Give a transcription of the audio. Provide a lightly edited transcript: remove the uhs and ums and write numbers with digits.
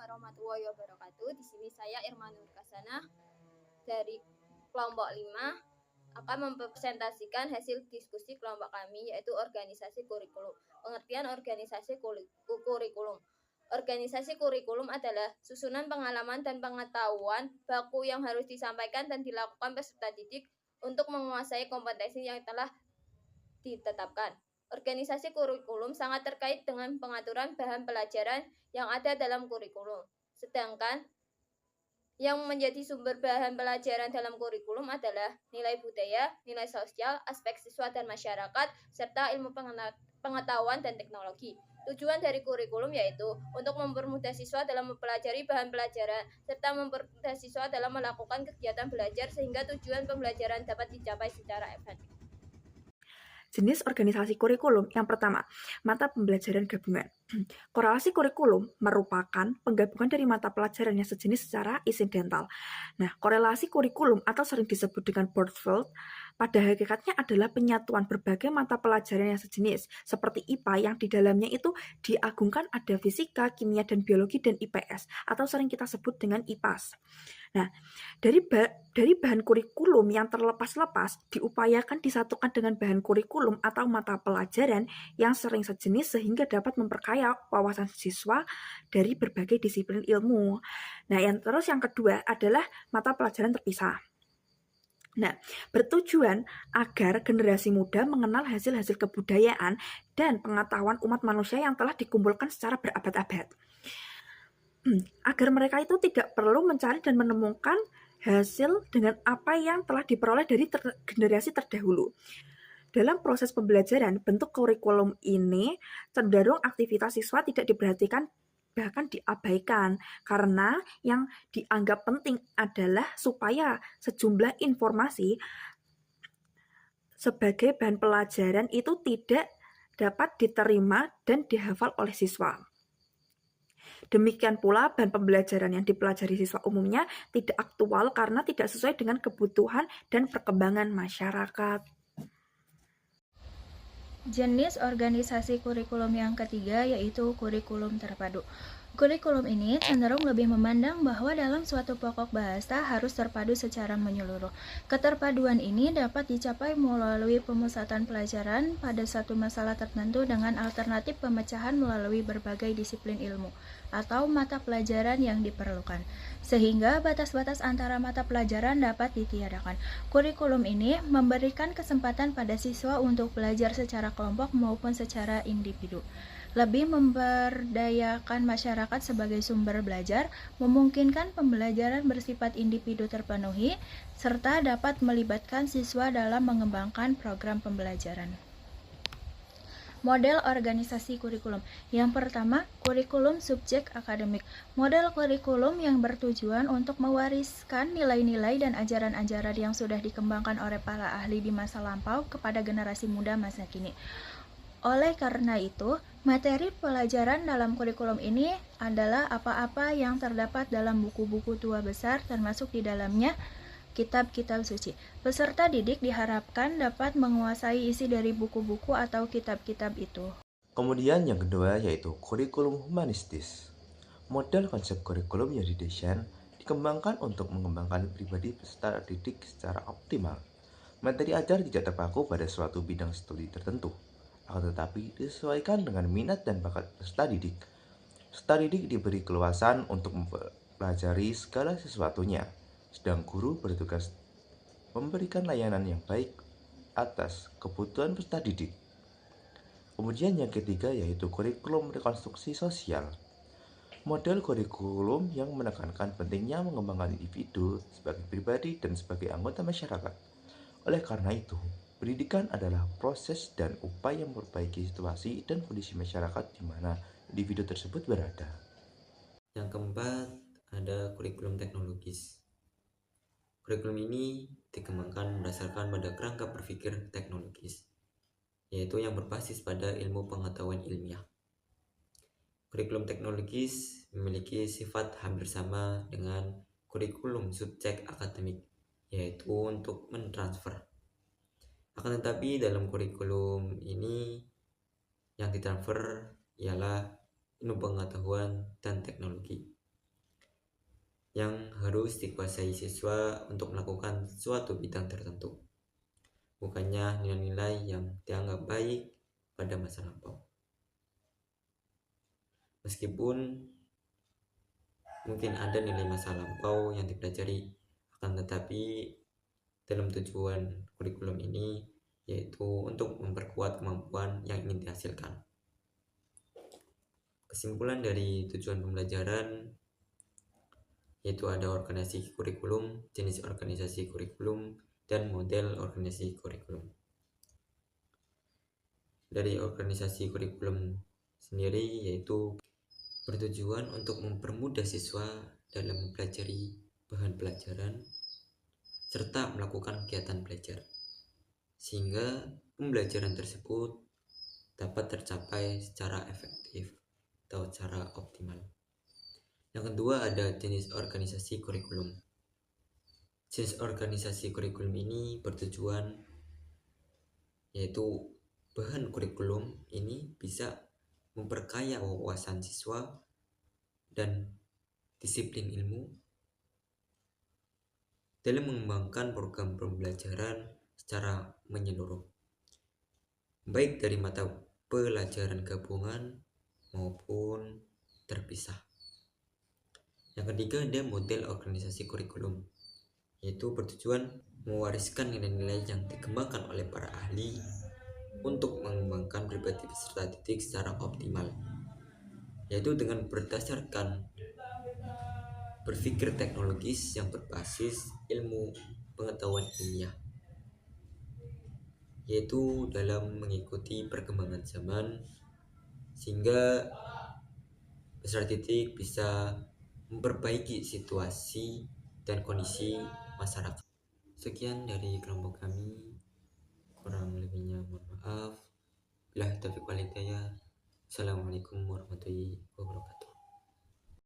warahmatullahi wabarakatuh. Di sini saya Irma Nur Kasana dari kelompok 5 akan mempresentasikan hasil diskusi kelompok kami, yaitu organisasi kurikulum. Pengertian organisasi kurikulum. Organisasi kurikulum adalah susunan pengalaman dan pengetahuan baku yang harus disampaikan dan dilakukan peserta didik untuk menguasai kompetensi yang telah ditetapkan. Organisasi kurikulum sangat terkait dengan pengaturan bahan pelajaran yang ada dalam kurikulum. Sedangkan yang menjadi sumber bahan pelajaran dalam kurikulum adalah nilai budaya, nilai sosial, aspek siswa dan masyarakat, serta ilmu pengetahuan dan teknologi. Tujuan dari kurikulum yaitu untuk mempermudah siswa dalam mempelajari bahan pelajaran, serta mempermudah siswa dalam melakukan kegiatan belajar sehingga tujuan pembelajaran dapat dicapai secara efektif. Jenis organisasi kurikulum yang pertama, mata pembelajaran gabungan. Korelasi kurikulum merupakan penggabungan dari mata pelajaran yang sejenis secara insidental. Nah, korelasi kurikulum atau sering disebut dengan Bordfield pada hakikatnya adalah penyatuan berbagai mata pelajaran yang sejenis, seperti IPA yang di dalamnya itu diagungkan ada fisika, kimia, dan biologi, dan IPS, atau sering kita sebut dengan IPAS. Nah, dari bahan kurikulum yang terlepas-lepas diupayakan disatukan dengan bahan kurikulum atau mata pelajaran yang sering sejenis sehingga dapat memperkaya wawasan siswa dari berbagai disiplin ilmu. Nah, yang kedua adalah mata pelajaran terpisah. Nah, bertujuan agar generasi muda mengenal hasil-hasil kebudayaan dan pengetahuan umat manusia yang telah dikumpulkan secara berabad-abad. Agar mereka itu tidak perlu mencari dan menemukan hasil dengan apa yang telah diperoleh dari generasi terdahulu. Dalam proses pembelajaran, bentuk kurikulum ini cenderung aktivitas siswa tidak diperhatikan, bahkan diabaikan, karena yang dianggap penting adalah supaya sejumlah informasi sebagai bahan pelajaran itu tidak dapat diterima dan dihafal oleh siswa. Demikian pula bahan pembelajaran yang dipelajari siswa umumnya tidak aktual karena tidak sesuai dengan kebutuhan dan perkembangan masyarakat. Jenis organisasi kurikulum yang ketiga yaitu kurikulum terpadu. Kurikulum ini cenderung lebih memandang bahwa dalam suatu pokok bahasa harus terpadu secara menyeluruh. Keterpaduan ini dapat dicapai melalui pemusatan pelajaran pada satu masalah tertentu dengan alternatif pemecahan melalui berbagai disiplin ilmu atau mata pelajaran yang diperlukan, sehingga batas-batas antara mata pelajaran dapat ditiadakan. Kurikulum ini memberikan kesempatan pada siswa untuk belajar secara kelompok maupun secara individu, lebih memberdayakan masyarakat sebagai sumber belajar, memungkinkan pembelajaran bersifat individu terpenuhi, serta dapat melibatkan siswa dalam mengembangkan program pembelajaran. Model organisasi kurikulum. Yang pertama, kurikulum subjek akademik. Model kurikulum yang bertujuan untuk mewariskan nilai-nilai dan ajaran-ajaran yang sudah dikembangkan oleh para ahli di masa lampau kepada generasi muda masa kini. Oleh karena itu, materi pelajaran dalam kurikulum ini adalah apa-apa yang terdapat dalam buku-buku tua besar, termasuk di dalamnya kitab-kitab suci. Peserta didik diharapkan dapat menguasai isi dari buku-buku atau kitab-kitab itu. Kemudian yang kedua yaitu kurikulum humanistis. Model konsep kurikulum yang didesain dikembangkan untuk mengembangkan pribadi peserta didik secara optimal. Materi ajar tidak terpaku pada suatu bidang studi tertentu, akan tetapi disesuaikan dengan minat dan bakat peserta didik. Peserta didik diberi keluasan untuk mempelajari segala sesuatunya, sedang guru bertugas memberikan layanan yang baik atas kebutuhan peserta didik. Kemudian yang ketiga yaitu kurikulum rekonstruksi sosial. Model kurikulum yang menekankan pentingnya mengembangkan individu sebagai pribadi dan sebagai anggota masyarakat. Oleh karena itu, pendidikan adalah proses dan upaya memperbaiki situasi dan kondisi masyarakat di mana individu tersebut berada. Yang keempat, ada kurikulum teknologis. Kurikulum ini dikembangkan berdasarkan pada kerangka berpikir teknologis, yaitu yang berbasis pada ilmu pengetahuan ilmiah. Kurikulum teknologis memiliki sifat hampir sama dengan kurikulum subjek akademik, yaitu untuk mentransfer. Akan tetapi dalam kurikulum ini yang ditransfer ialah ilmu pengetahuan dan teknologi. yang harus dikuasai siswa untuk melakukan suatu bidang tertentu, bukannya nilai-nilai yang dianggap baik pada masa lampau. Meskipun mungkin ada nilai masa lampau yang dipelajari, akan tetapi dalam tujuan kurikulum ini yaitu untuk memperkuat kemampuan yang ingin dihasilkan. Kesimpulan dari tujuan pembelajaran yaitu ada organisasi kurikulum, jenis organisasi kurikulum, dan model organisasi kurikulum. Dari organisasi kurikulum sendiri yaitu bertujuan untuk mempermudah siswa dalam mempelajari bahan pelajaran serta melakukan kegiatan belajar, sehingga pembelajaran tersebut dapat tercapai secara efektif atau secara optimal. Yang kedua ada jenis organisasi kurikulum. Jenis organisasi kurikulum ini bertujuan yaitu bahan kurikulum ini bisa memperkaya wawasan siswa dan disiplin ilmu dalam mengembangkan program pembelajaran secara menyeluruh, baik dari mata pelajaran gabungan maupun terpisah. Yang ketiga ada model organisasi kurikulum, yaitu bertujuan mewariskan nilai-nilai yang dikembangkan oleh para ahli untuk mengembangkan pribadi peserta didik secara optimal, yaitu dengan berdasarkan berpikir teknologis yang berbasis ilmu pengetahuan ilmiah, yaitu dalam mengikuti perkembangan zaman sehingga peserta didik bisa memperbaiki situasi dan kondisi masyarakat. Sekian dari kelompok kami, kurang lebihnya mohon maaf. Billahi taufiq wal hidayah. Assalamualaikum warahmatullahi wabarakatuh.